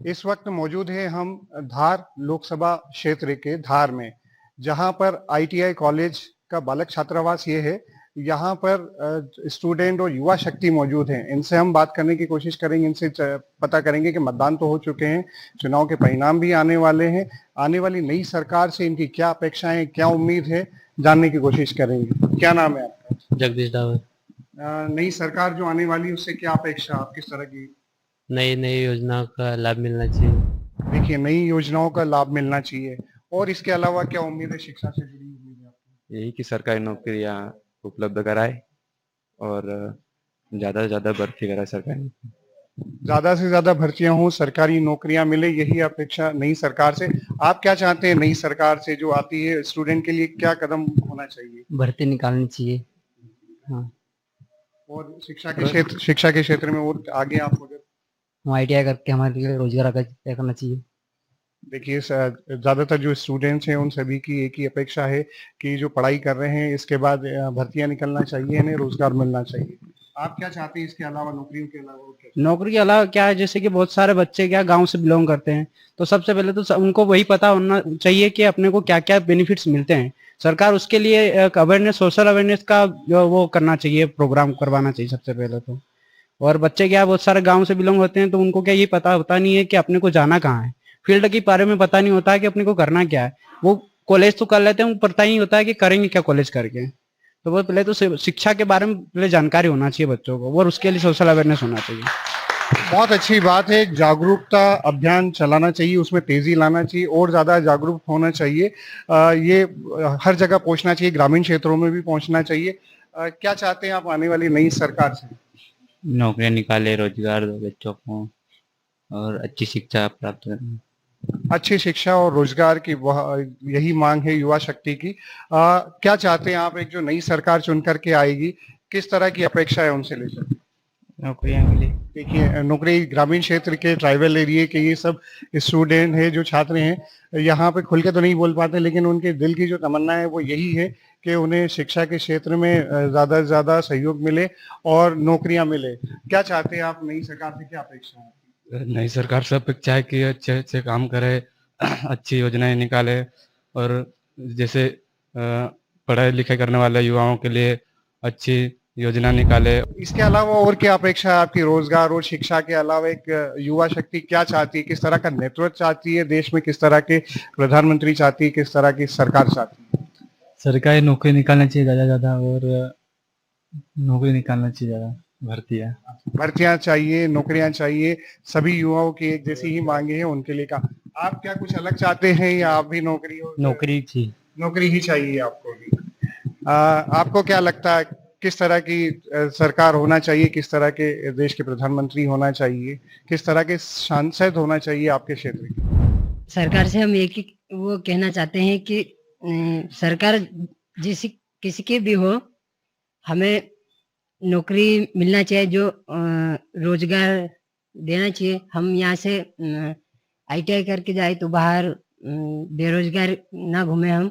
इस वक्त मौजूद है हम धार लोकसभा क्षेत्र के धार में, जहां पर आईटीआई कॉलेज का बालक छात्रावास ये है। यहाँ पर स्टूडेंट और युवा शक्ति मौजूद हैं। इनसे हम बात करने की कोशिश करेंगे, इनसे पता करेंगे कि मतदान तो हो चुके हैं, चुनाव के परिणाम भी आने वाले हैं। आने वाली नई सरकार से इनकी क्या अपेक्षाएं, क्या उम्मीद है, जानने की कोशिश करेंगे। क्या नाम है आपका? जगदीश डावर। नई सरकार जो आने वाली है उससे क्या अपेक्षा, आप किस तरह की? नई नई योजना का लाभ मिलना चाहिए। देखिए, नई योजनाओं का लाभ मिलना चाहिए और इसके अलावा क्या उम्मीद है, शिक्षा से जुड़ी उम्मीद है आपकी? यही कि सरकारी नौकरियां उपलब्ध कराए और ज़्यादा से ज़्यादा भर्ती कराए सरकारी नौकरी। ज्यादा से ज्यादा भर्तियां हों, सरकारी नौकरियां मिले, यही अपेक्षा नई सरकार से। आप क्या चाहते हैं नई सरकार से जो आती है, स्टूडेंट के लिए क्या कदम होना चाहिए? भर्ती निकालनी चाहिए। हाँ। और शिक्षा के क्षेत्र में और आगे आप अगर हम आईटीआई करके हमारे लिए रोजगार का तय करना चाहिए। देखिए, ज्यादातर जो स्टूडेंट्स हैं उन सभी की एक ही अपेक्षा है कि जो पढ़ाई कर रहे हैं इसके बाद भर्तियां निकलना चाहिए, इन्हें रोजगार मिलना चाहिए। आप क्या चाहते हैं इसके अलावा, नौकरियों के अलावा और क्या? नौकरी के अलावा क्या है, जैसे कि बहुत सारे बच्चे क्या गांव से बिलोंग करते हैं, तो सबसे पहले तो उनको वही पता होना चाहिए कि अपने को क्या क्या बेनिफिट्स मिलते हैं। सरकार उसके लिए एक अवेयरनेस, सोशल अवेयरनेस का जो वो करना चाहिए, प्रोग्राम करवाना चाहिए सबसे पहले तो। और बच्चे क्या बहुत सारे गांव से बिलोंग होते हैं, तो उनको क्या ये पता होता नहीं है कि अपने को जाना कहाँ है, फील्ड के बारे में पता नहीं होता है कि अपने को करना क्या है। वो कॉलेज तो कर लेते हैं, उनको पता ही नहीं होता है कि करेंगे क्या कॉलेज करके। तो वो पहले तो शिक्षा के बारे में पहले जानकारी होना चाहिए बच्चों को, और उसके लिए सोशल अवेयरनेस होना चाहिए। बहुत अच्छी बात है, जागरूकता अभियान चलाना चाहिए, उसमें तेजी लाना चाहिए और ज्यादा जागरूक होना चाहिए। ये हर जगह पहुंचना चाहिए, ग्रामीण क्षेत्रों में भी पहुंचना चाहिए। क्या चाहते हैं आप आने वाली नई सरकार से? नौकरियां निकाले, रोजगार दो बच्चों को और अच्छी शिक्षा प्राप्त करें। अच्छी शिक्षा और रोजगार की यही मांग है युवा शक्ति की। क्या चाहते हैं आप, एक जो नई सरकार चुन करके आएगी, किस तरह की अपेक्षा है उनसे लेकर? नौकरियां मिले। देखिए, नौकरी ग्रामीण क्षेत्र के, ट्राइबल एरिया के ये सब स्टूडेंट है, जो छात्र हैं, यहाँ पे खुल के तो नहीं बोल पाते, लेकिन उनके दिल की जो तमन्ना है वो यही है कि उन्हें शिक्षा के क्षेत्र में ज्यादा से ज्यादा सहयोग मिले और नौकरियां मिले। क्या चाहते हैं आप, नई सरकार से क्या अपेक्षा है? नई सरकार से अपेक्षा है कि अच्छे अच्छे काम करे, अच्छी योजनाएं निकाले और जैसे पढ़ाई लिखाई करने वाले युवाओं के लिए अच्छी योजना निकाले। इसके अलावा और क्या अपेक्षा है आपकी, रोजगार और शिक्षा के अलावा? एक युवा शक्ति क्या चाहती है, किस तरह का नेतृत्व चाहती है देश में, किस तरह के प्रधानमंत्री चाहती है, किस तरह की सरकार चाहती है? सरकारी नौकरी निकालना चाहिए ज्यादा ज्यादा, और नौकरी निकालना चाहिए ज्यादा, भर्तियां चाहिए, नौकरियां चाहिए, सभी युवाओं की एक जैसी ही मांगे हैं उनके लिए। का आप क्या कुछ अलग चाहते हैं या आप भी नौकरी हो? नौकरी चाहिए। नौकरी ही चाहिए आपको भी। आपको क्या लगता है, किस तरह की सरकार होना चाहिए, किस तरह के देश के प्रधानमंत्री होना चाहिए, किस तरह के सांसद होना चाहिए आपके क्षेत्र के? सरकार से हम एक ही वो कहना चाहते हैं कि सरकार किसी की भी हो, हमें नौकरी मिलना चाहिए, जो रोजगार देना चाहिए। हम यहाँ से आईटीआई करके जाए तो बाहर बेरोजगार ना घूमे हम,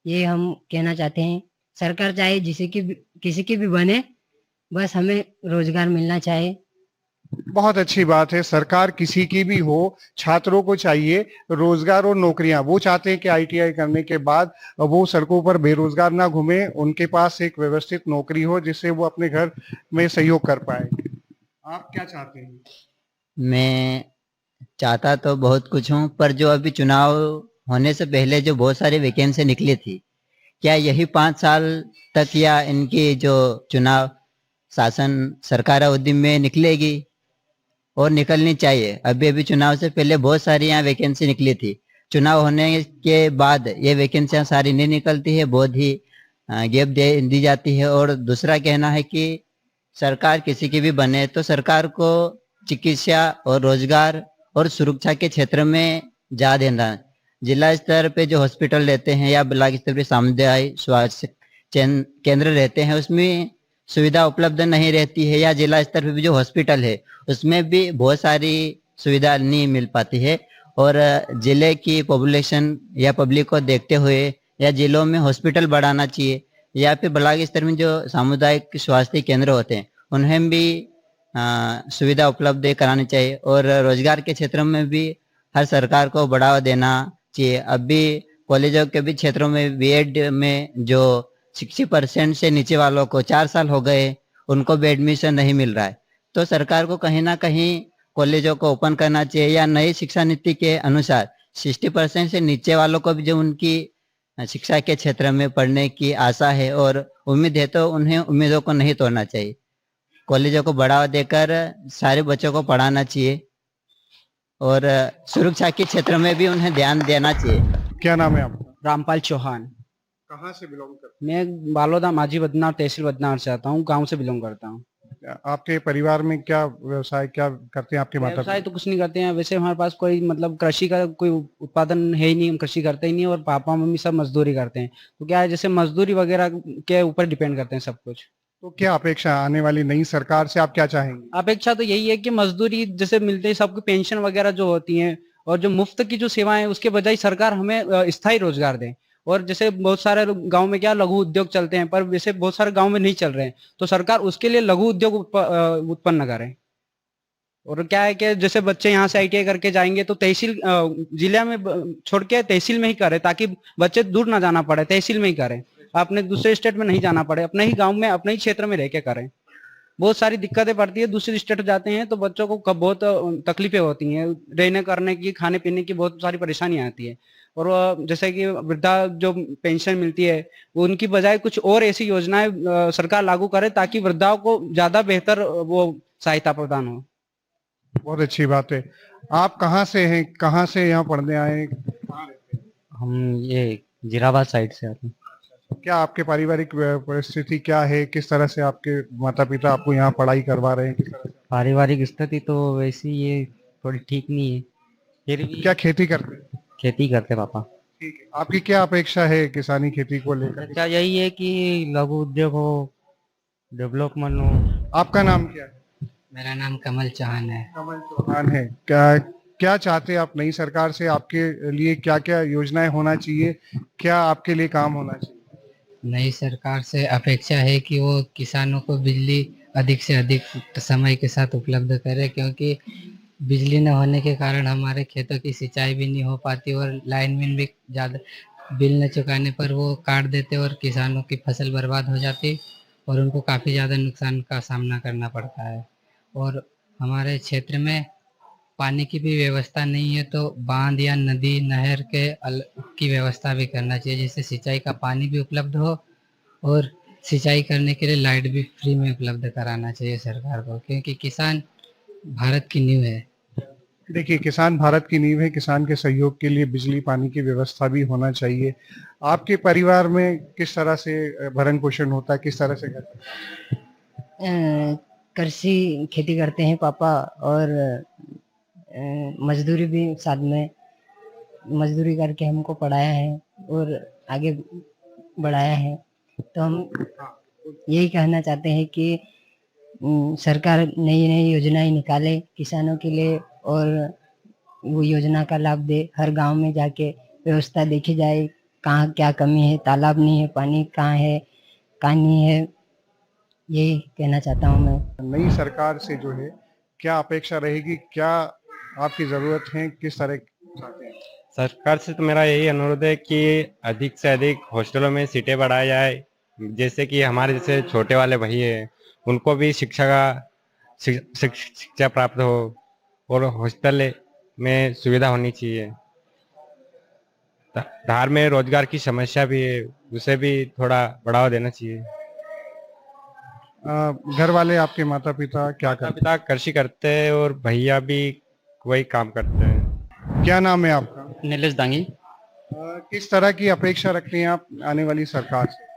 ये हम कहना चाहते हैं। सरकार चाहे किसी की भी बने, बस हमें रोजगार मिलना चाहिए। बहुत अच्छी बात है, सरकार किसी की भी हो, छात्रों को चाहिए रोजगार और नौकरियां। वो चाहते हैं कि आईटीआई करने के बाद वो सड़कों पर बेरोजगार ना घूमे, उनके पास एक व्यवस्थित नौकरी हो जिससे वो अपने घर में सहयोग कर पाए। आप क्या चाहते हैं? मैं चाहता तो बहुत कुछ हूँ, पर जो अभी चुनाव होने से पहले जो बहुत सारी वैकेंसी निकली थी, क्या यही 5 साल तक या इनकी जो चुनाव शासन सरकार अवधि में निकलेगी और निकलनी चाहिए? अभी अभी चुनाव से पहले बहुत सारी यहाँ वैकेंसी निकली थी, चुनाव होने के बाद ये वैकेंसियाँ सारी नहीं निकलती है, बहुत ही गैप दी जाती है। और दूसरा कहना है कि सरकार किसी की भी बने तो सरकार को चिकित्सा और रोजगार और सुरक्षा के क्षेत्र में जा देना। जिला स्तर पे जो हॉस्पिटल रहते हैं या ब्लॉक स्तर पे सामुदायिक स्वास्थ्य केंद्र रहते हैं, उसमें सुविधा उपलब्ध नहीं रहती है, या जिला स्तर पे भी जो हॉस्पिटल है उसमें भी बहुत सारी सुविधा नहीं मिल पाती है। और जिले की पॉपुलेशन या पब्लिक को देखते हुए या जिलों में हॉस्पिटल बढ़ाना चाहिए, या फिर ब्लॉक स्तर में जो सामुदायिक स्वास्थ्य केंद्र होते हैं उन्हें भी सुविधा उपलब्ध करानी चाहिए और रोजगार के क्षेत्र में भी हर सरकार को बढ़ावा देना चाहिए। अभी कॉलेजों के भी क्षेत्रों में बीएड में जो 60% से नीचे वालों को 4 साल हो गए उनको भी एडमिशन नहीं मिल रहा है। तो सरकार को कहीं ना कहीं कॉलेजों को ओपन करना चाहिए या नई शिक्षा नीति के अनुसार 60% से नीचे वालों को भी जो उनकी शिक्षा के क्षेत्र में पढ़ने की आशा है और उम्मीद है तो उन्हें उम्मीदों को नहीं तोड़ना चाहिए। कॉलेजों को बढ़ावा देकर सारे बच्चों को पढ़ाना चाहिए और सुरक्षा के क्षेत्र में भी उन्हें ध्यान देना चाहिए। क्या नाम है आपका? रामपाल चौहान। कहाँ से बिलोंग करते मैं बालोदा माझी बदनावर तहसील बदनावर से आता हूँ, गांव से बिलोंग करता हूँ। हैं? आपके परिवार में क्या व्यवसाय क्या करते हैं आपके माता व्यवसाय तो कुछ नहीं करते हैं वैसे, हमारे पास कोई मतलब कृषि का कोई उत्पादन है ही नहीं, हम कृषि करते ही नहीं और पापा मम्मी सब मजदूरी करते हैं। तो क्या है, जैसे मजदूरी वगैरह के ऊपर डिपेंड करते हैं सब कुछ। तो क्या अपेक्षा आने वाली नई सरकार से आप क्या चाहेंगे? अपेक्षा तो यही है कि मजदूरी जैसे मिलते हैं सबको, पेंशन वगैरह जो होती है और जो मुफ्त की जो सेवाएं, उसके बजाय सरकार हमें स्थायी रोजगार दे। और जैसे बहुत सारे गांव में क्या लघु उद्योग चलते हैं, पर वैसे बहुत सारे गांव में नहीं चल रहे हैं, तो सरकार उसके लिए लघु उद्योग उत्पन्न करे। और क्या है कि जैसे बच्चे यहाँ से आईटीआई करके जाएंगे तो तहसील जिले में छोड़ के तहसील में ही करे, ताकि बच्चे दूर ना जाना पड़े, तहसील में ही करें, अपने दूसरे स्टेट में नहीं जाना पड़े, अपने ही गांव में अपने ही क्षेत्र में रह के करें। बहुत सारी दिक्कतें पड़ती है, दूसरे स्टेट जाते हैं तो बच्चों को बहुत तकलीफें होती हैं, रहने करने की, खाने पीने की बहुत सारी परेशानियां आती है। और जैसे कि वृद्धा जो पेंशन मिलती है, वो उनकी बजाय कुछ और ऐसी योजनाएं सरकार लागू करे ताकि वृद्धाओं को ज्यादा बेहतर वो सहायता प्रदान हो। बहुत अच्छी बात है। आप कहाँ से हैं, कहाँ से यहाँ पढ़ने आए हैं? हम ये जीराबाद साइड से आते हैं। क्या आपके पारिवारिक परिस्थिति क्या है? किस तरह से आपके माता पिता आपको यहाँ पढ़ाई करवा रहे हैं? किस तरह से? पारिवारिक स्थिति तो वैसी ये थोड़ी ठीक नहीं है, फिर भी क्या खेती करते हैं? खेती करते पापा। ठीक है। आपकी क्या अपेक्षा है किसानी खेती को लेकर? अच्छा, यही है कि लघु उद्योग हो, डेवलपमेंट हो। आपका नाम क्या है? मेरा नाम कमल चौहान है। कमल चौहान है। क्या चाहते हैं आप नई सरकार से? आपके लिए क्या क्या योजनाएं होना चाहिए? क्या आपके लिए काम होना चाहिए? नई सरकार से अपेक्षा है कि वो किसानों को बिजली अधिक से अधिक समय के साथ उपलब्ध करे, क्योंकि बिजली न होने के कारण हमारे खेतों की सिंचाई भी नहीं हो पाती और लाइनमैन भी ज़्यादा बिल न चुकाने पर वो काट देते और किसानों की फसल बर्बाद हो जाती और उनको काफ़ी ज़्यादा नुकसान का सामना करना पड़ता है। और हमारे क्षेत्र में पानी की भी व्यवस्था नहीं है, तो बांध या नदी नहर की व्यवस्था भी करना चाहिए, जिससे सिंचाई का पानी भी उपलब्ध हो और सिंचाई करने के लिए लाइट भी फ्री में उपलब्ध कराना चाहिए सरकार को, क्योंकि किसान भारत की नींव है। देखिए, किसान भारत की नींव है। किसान के सहयोग के लिए बिजली पानी की व्यवस्था भी होना चाहिए। आपके परिवार में किस तरह से भरण पोषण होता है? किस तरह से करते हैं? कृषि खेती करते हैं पापा, और मजदूरी भी साथ में मजदूरी करके हमको पढ़ाया है और आगे बढ़ाया है। तो हम यही कहना चाहते हैं कि सरकार नई नई योजनाएं निकाले किसानों के लिए और वो योजना का लाभ दे। हर गांव में जाके व्यवस्था देखी जाए, कहाँ क्या कमी है, तालाब नहीं है, पानी कहाँ है, कहाँ नहीं है, यही कहना चाहता हूँ मैं। नई सरकार से जो है क्या अपेक्षा रहेगी? क्या आपकी जरूरत है? किस तरह चाहते हैं? सरकार से तो मेरा यही अनुरोध है कि अधिक से अधिक हॉस्टलों में सीटें बढ़ाई जाए, जैसे कि हमारे जैसे छोटे वाले भाई हैं उनको भी शिक्षा प्राप्त हो और हॉस्टल में सुविधा होनी चाहिए। धार में रोजगार की समस्या भी है, उसे भी थोड़ा बढ़ावा देना चाहिए। घर वाले आपके माता पिता क्या करते पिता कृषि करते हैं और भैया भी वही काम करते हैं। क्या नाम है आपका? नीलेश दांगी। किस तरह की अपेक्षा रखते हैं आप आने वाली सरकार से?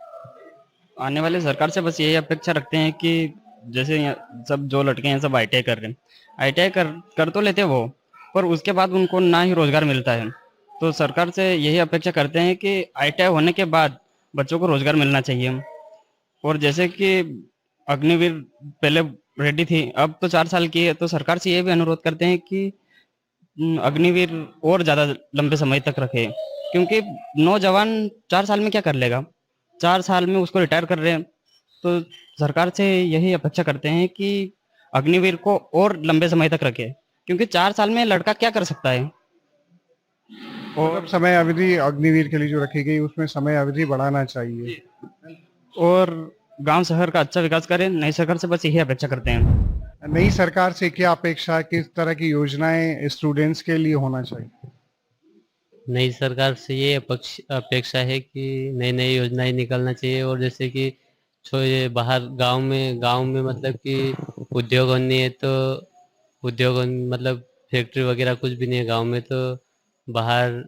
आने वाले सरकार से बस यही अपेक्षा रखते हैं कि जैसे सब जो लड़के हैं सब आईटीआई कर रहे हैं, आईटीआई कर तो लेते वो, पर उसके बाद उनको ना ही रोजगार मिलता है। तो सरकार से यही अपेक्षा करते हैं कि आईटीआई होने के बाद बच्चों को रोजगार मिलना चाहिए। और जैसे कि अग्निवीर पहले रेडी थी, अब तो 4 साल की है, तो सरकार से ये भी अनुरोध करते हैं कि अग्निवीर और ज्यादा लंबे समय तक रखे, क्योंकि नौजवान 4 साल में क्या कर लेगा, 4 साल में उसको रिटायर कर रहे हैं। तो सरकार से यही अपेक्षा करते हैं कि अग्निवीर को और लंबे समय तक रखे, क्योंकि 4 साल में लड़का क्या कर सकता है। और समय अवधि अग्निवीर के लिए जो रखी गई उसमें समय अवधि बढ़ाना चाहिए। और गांव शहर का अच्छा विकास करें, नई सरकार से बस यही अपेक्षा करते हैं। नई सरकार से क्या अपेक्षा, किस तरह की योजनाएं स्टूडेंट्स के लिए होना चाहिए? नई सरकार से ये अपेक्षा है कि नई नई योजनाएं निकलना चाहिए, और जैसे कि ये बाहर गांव में मतलब कि उद्योग नहीं है, तो उद्योग मतलब फैक्ट्री वगैरह कुछ भी नहीं है गांव में, तो बाहर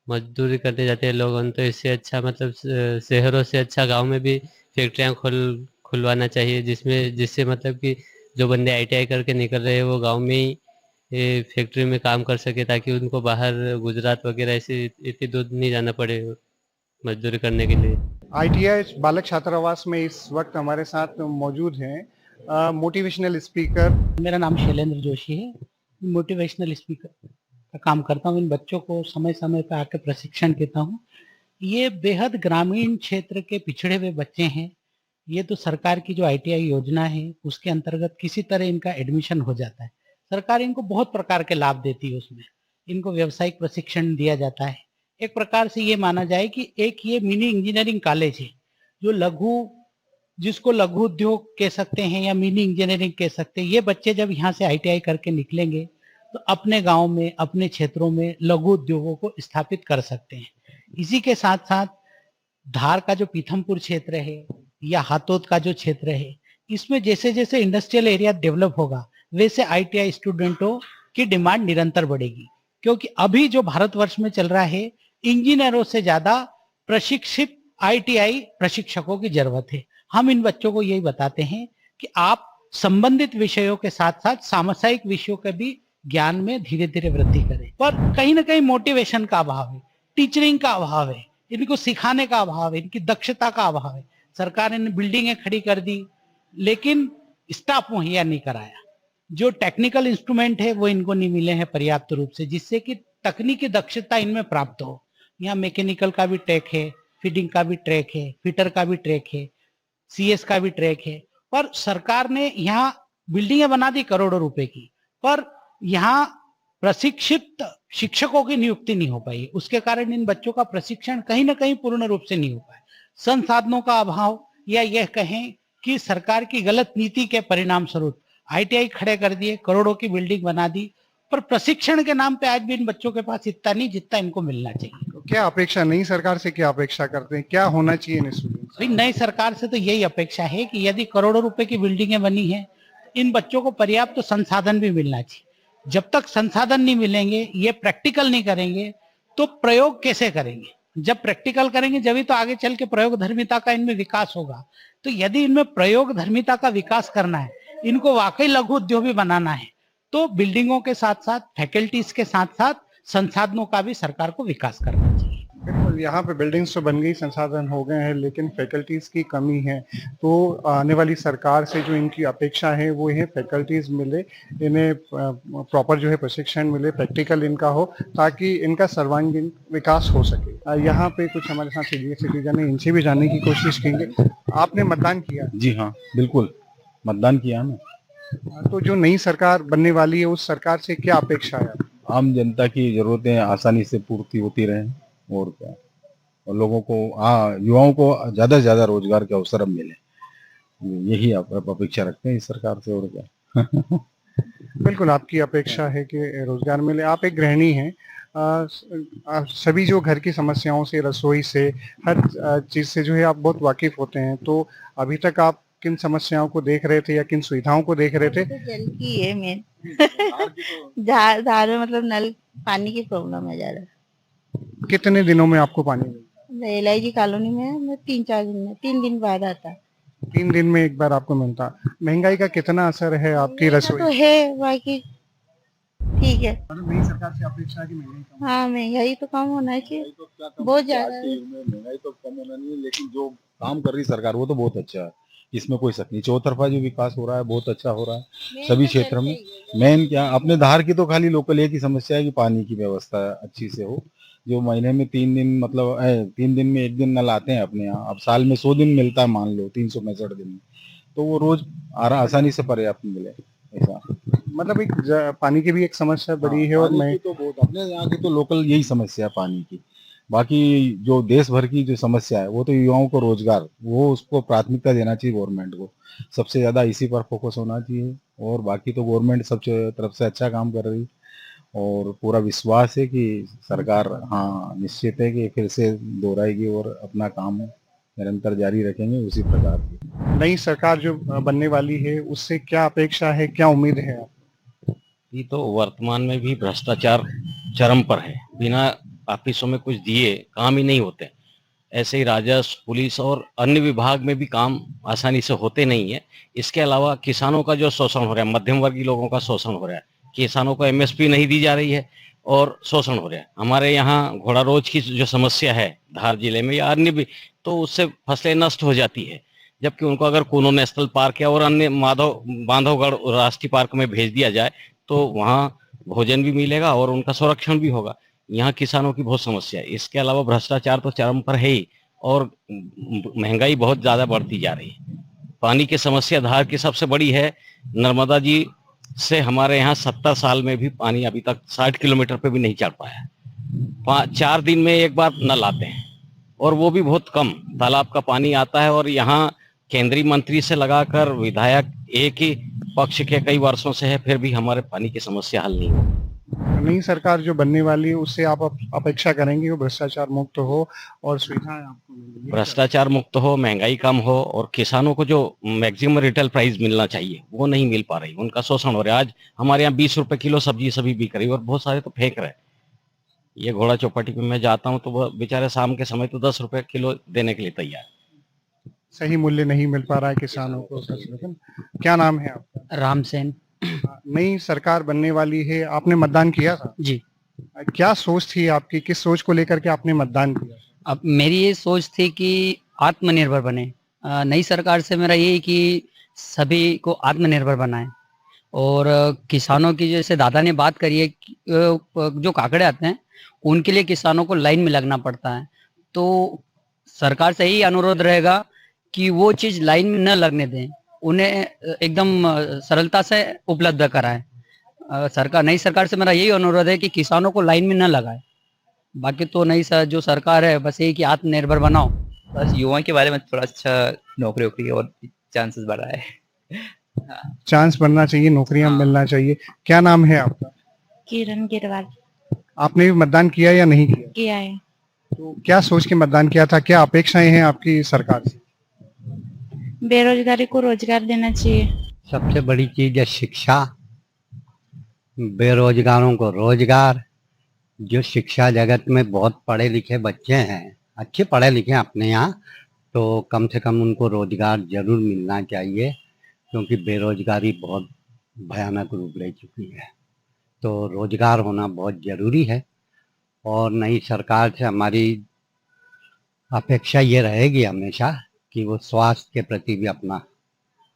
मजदूरी करने जाते हैं लोग, तो इससे अच्छा मतलब शहरों से अच्छा गांव में भी फैक्ट्रियां खुलवाना चाहिए, जिससे मतलब कि जो बंदे आईटीआई करके निकल रहे हैं वो गांव में ही फैक्ट्री में काम कर सके, ताकि उनको बाहर गुजरात वगैरह ऐसे इतनी दूर नहीं जाना पड़े मजदूरी करने के लिए। आईटीआई बालक छात्रावास में इस वक्त हमारे साथ मौजूद हैं मोटिवेशनल स्पीकर। मेरा नाम शैलेंद्र जोशी है, मोटिवेशनल स्पीकर का काम करता हूँ। इन बच्चों को समय समय पर आकर प्रशिक्षण देता हूँ। ये बेहद ग्रामीण क्षेत्र के पिछड़े हुए बच्चे हैं। ये तो सरकार की जो आईटीआई योजना है उसके अंतर्गत किसी तरह इनका एडमिशन हो जाता है। सरकार इनको बहुत प्रकार के लाभ देती है, उसमें इनको व्यावसायिक प्रशिक्षण दिया जाता है। एक प्रकार से ये माना जाए कि एक ये मिनी इंजीनियरिंग कॉलेज है, जो जिसको लघु उद्योग कह सकते हैं या मिनी इंजीनियरिंग कह सकते हैं। ये बच्चे जब यहाँ से आईटीआई करके निकलेंगे तो अपने गांव में, अपने क्षेत्रों में लघु उद्योगों को स्थापित कर सकते हैं। इसी के साथ साथ धार का जो पीथमपुर क्षेत्र है या हातोद का जो क्षेत्र है, इसमें जैसे जैसे इंडस्ट्रियल एरिया डेवलप होगा वैसे आईटीआई स्टूडेंटों की डिमांड निरंतर बढ़ेगी, क्योंकि अभी जो भारतवर्ष में चल रहा है, इंजीनियरों से ज्यादा प्रशिक्षित आईटीआई प्रशिक्षकों की जरूरत है। हम इन बच्चों को यही बताते हैं कि आप संबंधित विषयों के साथ साथ सामाजिक विषयों के भी ज्ञान में धीरे धीरे वृद्धि करें। पर कहीं ना कहीं मोटिवेशन का अभाव है, टीचरिंग का अभाव है, इनको सिखाने का अभाव है, इनकी दक्षता का अभाव है। सरकार ने बिल्डिंगें खड़ी कर दी लेकिन स्टाफ मुहैया नहीं कराया। जो टेक्निकल इंस्ट्रूमेंट है वो इनको नहीं मिले हैं पर्याप्त रूप से, जिससे कि तकनीकी दक्षता इनमें प्राप्त हो। यहाँ मैकेनिकल का भी ट्रैक है, फीडिंग का भी ट्रैक है, फिटर का भी ट्रैक है, सीएस का भी ट्रैक है। पर सरकार ने यहाँ बिल्डिंगें बना दी करोड़ों रुपए की, पर यहाँ प्रशिक्षित शिक्षकों की नियुक्ति नहीं हो पाई। उसके कारण इन बच्चों का प्रशिक्षण कहीं ना कहीं पूर्ण रूप से नहीं हो पाया। संसाधनों का अभाव, या यह कहें कि सरकार की गलत नीति के परिणाम स्वरूप आईटीआई खड़े कर दिए, करोड़ों की बिल्डिंग बना दी, पर प्रशिक्षण के नाम पे आज भी इन बच्चों के पास इतना नहीं जितना इनको मिलना चाहिए। क्या अपेक्षा, नई सरकार से क्या अपेक्षा करते हैं, क्या होना चाहिए इन स्टूडेंट्स? भाई नई सरकार से तो यही अपेक्षा है कि यदि करोड़ों रुपए की बिल्डिंगें बनी हैं, इन बच्चों को पर्याप्त तो संसाधन भी मिलना चाहिए। जब तक संसाधन नहीं मिलेंगे, ये प्रैक्टिकल नहीं करेंगे तो प्रयोग कैसे करेंगे? जब प्रैक्टिकल करेंगे जब तो आगे चल के प्रयोग धर्मिता का इनमें विकास होगा। तो यदि इनमें प्रयोग धर्मिता का विकास करना है, इनको वाकई लघु उद्योग भी बनाना है, तो बिल्डिंगों के साथ साथ फैकल्टीज के साथ साथ संसाधनों का भी सरकार को विकास करना चाहिए। बिल्कुल, यहाँ पे बिल्डिंग्स तो बन गई, संसाधन हो गए हैं, लेकिन फैकल्टीज की कमी है। तो आने वाली सरकार से जो इनकी अपेक्षा है वो है फैकल्टीज मिले, इन्हें प्रॉपर जो है प्रशिक्षण मिले, प्रैक्टिकल इनका हो, ताकि इनका सर्वांगीण विकास हो सके। यहाँ पे कुछ हमारे साथ सीनियर सिटीजन है, इनसे भी जानने की कोशिश करेंगे। आपने मतदान किया? जी हाँ, बिल्कुल मतदान किया ना। तो जो नई सरकार बनने वाली है उस सरकार से क्या अपेक्षा है? आम जनता की जरूरतें आसानी से पूर्ति होती रहे, और क्या, और लोगों को, युवाओं को ज्यादा से ज्यादा रोजगार के अवसर मिले, यही आप अपेक्षा रखते हैं इस सरकार से, और क्या। बिल्कुल, आपकी अपेक्षा है कि रोजगार मिले। आप एक गृहिणी हैं, सभी जो घर की समस्याओं से, रसोई से, हर चीज से जो है आप बहुत वाकिफ होते हैं। तो अभी तक आप किन समस्याओं को देख रहे थे या किन सुविधाओं को देख रहे थे? तो जल की है मेन। धार में मतलब नल पानी की प्रॉब्लम है ज्यादा। कितने दिनों में आपको पानी मिलता? एलआईजी कॉलोनी में 3-4 दिन में, 3 दिन बाद आता। 3 दिन में एक बार आपको मिलता। महंगाई का कितना असर है आपकी रसोई? तो है बाकी ठीक है। नई सरकार से अपेक्षा की महंगाई कम? हाँ, महंगाई तो कम होना चाहिए, बहुत ज्यादा है। महंगाई तो कम होना नहीं है, लेकिन जो काम कर रही सरकार वो तो बहुत अच्छा है, इसमें कोई शक नहीं। चौतरफा जो विकास हो रहा है बहुत अच्छा हो रहा है सभी क्षेत्र में। मेन क्या, अपने धार की तो खाली लोकल एक ही समस्या है कि पानी की व्यवस्था अच्छी से हो। जो महीने में 3 दिन, मतलब 3 दिन में 1 दिन नल आते हैं अपने यहाँ, अब साल में 100 दिन मिलता है, मान लो 365 दिन, तो वो रोज आसानी से पर्याप्त मिले। ऐसा मतलब एक पानी की भी एक समस्या बड़ी है और पानी मैं की तो बहुत अपने यहाँ की तो लोकल यही समस्या है पानी की। बाकी जो देश भर की जो समस्या है वो तो युवाओं को रोजगार, वो उसको प्राथमिकता देना चाहिए गवर्नमेंट को, सबसे ज्यादा इसी पर फोकस होना चाहिए। और बाकी तो गवर्नमेंट सब तरफ से अच्छा काम कर रही और पूरा विश्वास है कि सरकार हाँ निश्चित है कि फिर से दोहराएगी और अपना काम निरंतर जारी रखेंगे उसी प्रकार की। नई सरकार जो बनने वाली है उससे क्या अपेक्षा है, क्या उम्मीद है आप? ये तो वर्तमान में भी भ्रष्टाचार चरम पर है। बिना ऑफिसों में कुछ दिए काम ही नहीं होते। ऐसे ही राजस्व, पुलिस और अन्य विभाग में भी काम आसानी से होते नहीं है। इसके अलावा किसानों का जो शोषण हो रहा है, मध्यम वर्गीय लोगों का शोषण हो रहा है, किसानों को एमएसपी नहीं दी जा रही है और शोषण हो रहा है। हमारे यहाँ घोड़ा रोज की जो समस्या है धार जिले में या अन्य भी, तो उससे फसलें नष्ट हो जाती है। जबकि उनको अगर कूनो नेशनल पार्क या और अन्य बांधवगढ़ राष्ट्रीय पार्क में भेज दिया जाए तो वहाँ भोजन भी मिलेगा और उनका संरक्षण भी होगा। यहाँ किसानों की बहुत समस्या है। इसके अलावा भ्रष्टाचार तो चरम पर है ही और महंगाई बहुत ज्यादा बढ़ती जा रही है। पानी की समस्या धार की सबसे बड़ी है। नर्मदा जी से हमारे यहाँ 70 साल में भी पानी अभी तक 60 किलोमीटर पे भी नहीं चढ़ पाया। 4 दिन में एक बार नल आते हैं और वो भी बहुत कम। तालाब का पानी आता है और यहाँ केंद्रीय मंत्री से लगाकर विधायक एक ही पक्ष के कई वर्षों से है, फिर भी हमारे पानी की समस्या हल नहीं हुई। नई सरकार जो बनने वाली है उससे आप अपेक्षा करेंगे वो भ्रष्टाचार मुक्त हो और सुविधाएं आपको मिलेंगी? भ्रष्टाचार मुक्त हो, महंगाई कम हो और किसानों को जो मैक्सिमम रिटेल प्राइस मिलना चाहिए वो नहीं मिल पा रही, उनका शोषण हो रहा है। आज हमारे यहाँ 20 रुपए किलो सब्जी सभी बिक रही है और बहुत सारे तो फेंक रहे। ये घोड़ा चौपाटी पे मैं जाता हूँ तो वो बेचारे शाम के समय तो 10 रुपए किलो देने के लिए तैयार। सही मूल्य नहीं मिल पा रहा है किसानों को। क्या नाम है आपका? रामसेन। नई सरकार बनने वाली है, आपने मतदान किया था? जी। क्या सोच थी आपकी, किस सोच को लेकर के आपने मतदान किया? अब मेरी ये सोच थी कि आत्मनिर्भर बने। नई सरकार से मेरा यही कि सभी को आत्मनिर्भर बनाए और किसानों की जैसे दादा ने बात करी है जो काकड़े आते हैं उनके लिए किसानों को लाइन में लगना पड़ता है। तो सरकार से यही अनुरोध रहेगा कि वो चीज लाइन में न लगने दें, उन्हें एकदम सरलता से उपलब्ध कराएं। नई सरकार से मेरा यही अनुरोध है कि किसानों को लाइन में न लगाए। बाकी तो जो सरकार है बस यही कि आत्मनिर्भर बनाओ। बस युवाओं के बारे में थोड़ा अच्छा नौकरी वोकरी और चांसेस बढ़ा है। चांस बनना चाहिए, नौकरियां मिलना चाहिए। क्या नाम है आपका? किरण गिरवाल। आपने भी मतदान किया या नहीं किया? किया है। तो क्या सोच के मतदान किया था, क्या अपेक्षाएं हैं आपकी सरकार से? बेरोजगारी को रोजगार देना चाहिए। सबसे बड़ी चीज है शिक्षा, बेरोजगारों को रोजगार। जो शिक्षा जगत में बहुत पढ़े लिखे बच्चे हैं, अच्छे पढ़े लिखे अपने यहाँ, तो कम से कम उनको रोजगार जरूर मिलना चाहिए क्योंकि बेरोजगारी बहुत भयानक रूप ले चुकी है। तो रोजगार होना बहुत जरूरी है और नई सरकार से हमारी अपेक्षा ये रहेगी हमेशा कि वो स्वास्थ्य के प्रति भी अपना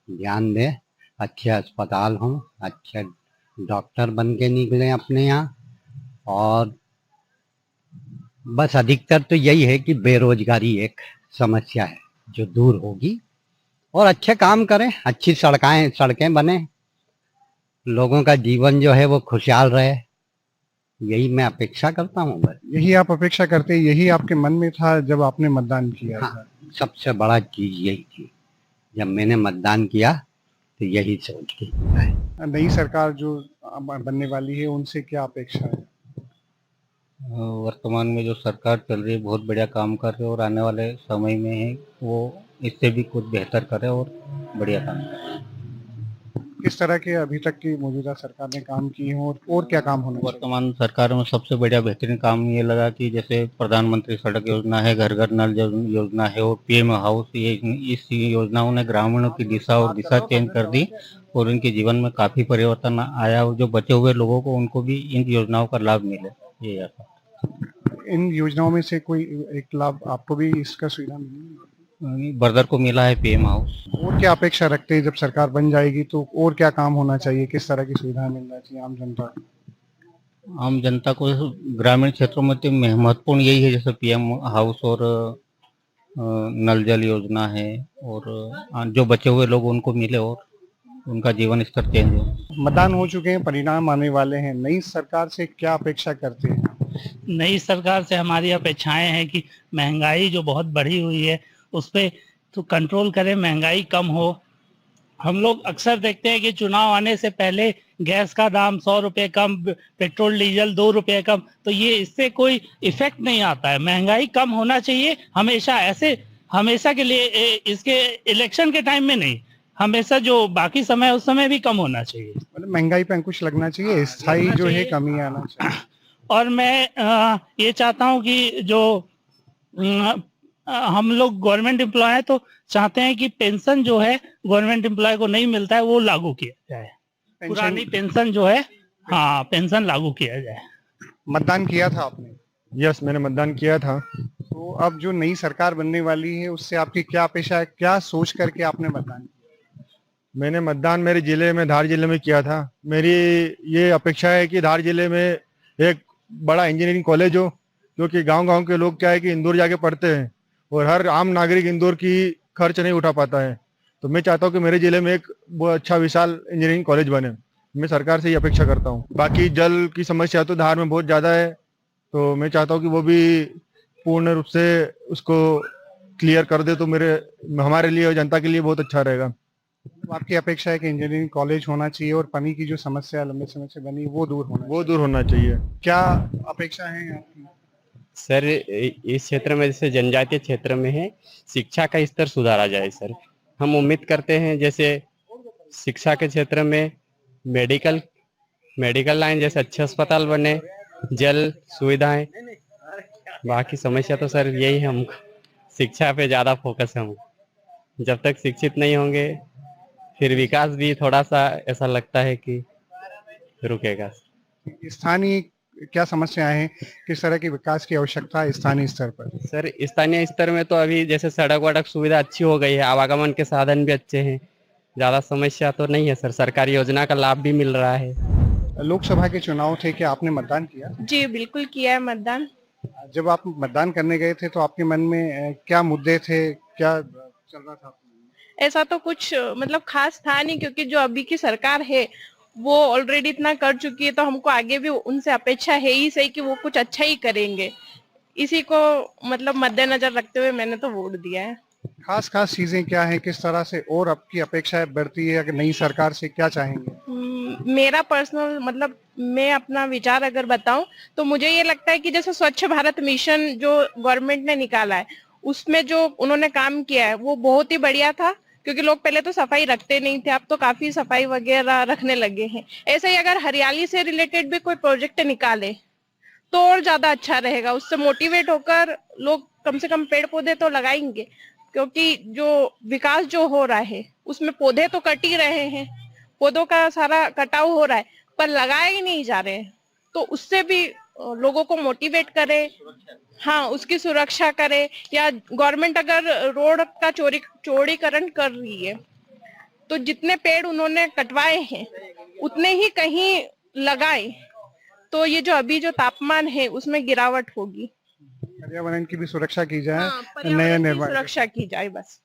ध्यान दें, अच्छे अस्पताल हों, अच्छे डॉक्टर बन के निकलें अपने यहाँ। और बस अधिकतर तो यही है कि बेरोजगारी एक समस्या है जो दूर होगी और अच्छे काम करें, अच्छी सड़कें बने, लोगों का जीवन जो है वो खुशहाल रहे, यही मैं अपेक्षा करता हूँ। बस यही आप अपेक्षा करते, यही आपके मन में था जब आपने मतदान किया? हाँ, सबसे बड़ा चीज यही थी। जब मैंने मतदान किया तो यही सोच के किया है। नई सरकार जो बनने वाली है उनसे क्या अपेक्षा है? वर्तमान में जो सरकार चल रही है बहुत बढ़िया काम कर रहे हैं और आने वाले समय में है वो इससे भी कुछ बेहतर करे और बढ़िया काम करे। किस तरह के अभी तक की मौजूदा सरकार ने काम किए हैं और क्या काम होना चाहिए? वर्तमान सरकार में सबसे बढ़िया बेहतरीन काम ये लगा कि जैसे प्रधानमंत्री सड़क योजना है, घर घर नल योजना है और पीएम हाउस, ये इस योजनाओं ने ग्रामीणों की दिशा चेंज कर दी और उनके जीवन में काफी परिवर्तन आया और जो बचे हुए लोगों को उनको भी इन योजनाओं का लाभ मिले। ये ऐसा इन योजनाओं में से कोई एक लाभ आपको भी इसका सुविधा मिली? बर्दर को मिला है पीएम हाउस। और क्या अपेक्षा रखते हैं जब सरकार बन जाएगी तो और क्या काम होना चाहिए, किस तरह की सुविधाएं मिलना चाहिए आम जनता को? आम जनता को ग्रामीण क्षेत्रों में तो महत्वपूर्ण यही है, जैसे पीएम हाउस और नल जल योजना है और जो बचे हुए लोग उनको मिले और उनका जीवन स्तर चेंज हो। मतदान हो चुके हैं, परिणाम आने वाले हैं, नई सरकार से क्या अपेक्षा करते हैं? नई सरकार से हमारी अपेक्षाएं हैं कि महंगाई जो बहुत बढ़ी हुई है उस पे तो कंट्रोल करें, महंगाई कम हो। हम लोग अक्सर देखते हैं कि चुनाव आने से पहले गैस का दाम 100 रुपए कम, पेट्रोल डीजल 2 रुपए कम, तो ये इससे कोई इफेक्ट नहीं आता है। महंगाई कम होना चाहिए हमेशा, ऐसे हमेशा के लिए, इसके इलेक्शन के टाइम में नहीं, हमेशा जो बाकी समय उस समय भी कम होना चाहिए। मतलब महंगाई पे अंकुश लगना चाहिए, स्थायी जो है कमी आना चाहिए। और मैं ये चाहता हूँ कि जो हम लोग गवर्नमेंट एम्प्लॉय हैं तो चाहते हैं कि पेंशन जो है गवर्नमेंट एम्प्लॉय को नहीं मिलता है वो लागू किया जाए, पुरानी पेंशन जो है, हाँ पेंशन लागू किया जाए। मतदान किया था आपने? यस, मैंने मतदान किया था। तो अब जो नई सरकार बनने वाली है उससे आपकी क्या अपेक्षा है, क्या सोच करके आपने मतदान किया? मैंने मतदान मेरे जिले में, धार जिले में किया था। मेरी ये अपेक्षा है कि धार जिले में एक बड़ा इंजीनियरिंग कॉलेज हो, क्योंकि गांव-गांव के लोग क्या है कि इंदौर जाके पढ़ते हैं और हर आम नागरिक इंदौर की खर्च नहीं उठा पाता है। तो मैं चाहता हूँ कि मेरे जिले में एक बहुत अच्छा विशाल इंजीनियरिंग कॉलेज बने। मैं सरकार से ये अपेक्षा करता हूँ। बाकी जल की समस्या तो धार में बहुत ज़्यादा है, तो मैं चाहता हूँ कि वो भी पूर्ण रूप से उसको क्लियर कर दे तो हमारे लिए और जनता के लिए बहुत अच्छा रहेगा। तो आपकी अपेक्षा है कि इंजीनियरिंग कॉलेज होना चाहिए और पानी की जो समस्या लंबे समय से बनी वो दूर होना चाहिए। क्या अपेक्षा है आपकी? सर, इस क्षेत्र में जैसे जनजातीय क्षेत्र में है, शिक्षा का स्तर सुधारा जाए सर। हम उम्मीद करते हैं जैसे शिक्षा के क्षेत्र में मेडिकल लाइन जैसे अच्छे अस्पताल बने, जल सुविधाएं, बाकी समस्या तो सर यही है। हमको शिक्षा पे ज्यादा फोकस है। हमको जब तक शिक्षित नहीं होंगे फिर विकास भी थोड़ा सा ऐसा लगता है कि रुकेगा। स्थानीय क्या समस्याएं हैं, किस तरह की विकास की आवश्यकता है स्थानीय स्तर पर? सर, स्थानीय स्तर में तो अभी जैसे सड़क वड़क सुविधा अच्छी हो गई है, आवागमन के साधन भी अच्छे हैं, ज्यादा समस्या तो नहीं है सर। सरकारी योजना का लाभ भी मिल रहा है। लोकसभा के चुनाव थे, क्या आपने मतदान किया? जी बिल्कुल किया है मतदान। जब आप मतदान करने गए थे तो आपके मन में क्या मुद्दे थे, क्या चल रहा था? ऐसा तो कुछ मतलब खास था नहीं, क्योंकि जो अभी की सरकार है वो ऑलरेडी इतना कर चुकी है, तो हमको आगे भी उनसे अपेक्षा है ही सही कि वो कुछ अच्छा ही करेंगे। इसी को मतलब मद्देनजर रखते हुए मैंने तो वोट दिया है। खास चीजें क्या हैं, किस तरह से और आपकी अपेक्षाएं बढ़ती है? अगर नई सरकार से क्या चाहेंगे? मेरा पर्सनल मतलब मैं अपना विचार अगर बताऊं तो मुझे ये लगता है कि जैसे स्वच्छ भारत मिशन जो गवर्नमेंट ने निकाला है उसमें जो उन्होंने काम किया है वो बहुत ही बढ़िया था, क्योंकि लोग पहले तो सफाई रखते नहीं थे, अब तो काफी सफाई वगैरह रखने लगे हैं। ऐसे ही अगर हरियाली से रिलेटेड भी कोई प्रोजेक्ट निकाले तो और ज्यादा अच्छा रहेगा। उससे मोटिवेट होकर लोग कम से कम पेड़ पौधे तो लगाएंगे, क्योंकि जो विकास जो हो रहा है उसमें पौधे तो कट ही रहे हैं, पौधों का सारा कटाव हो रहा है पर लगाए ही नहीं जा रहे हैं। तो उससे भी लोगों को मोटिवेट करे, हाँ उसकी सुरक्षा करे, या गवर्नमेंट अगर रोड का चौड़ीकरण कर रही है तो जितने पेड़ उन्होंने कटवाए हैं उतने ही कहीं लगाए, तो ये जो अभी जो तापमान है उसमें गिरावट होगी। पर्यावरण की भी सुरक्षा की जाए, पर्यावरण की सुरक्षा की जाए बस।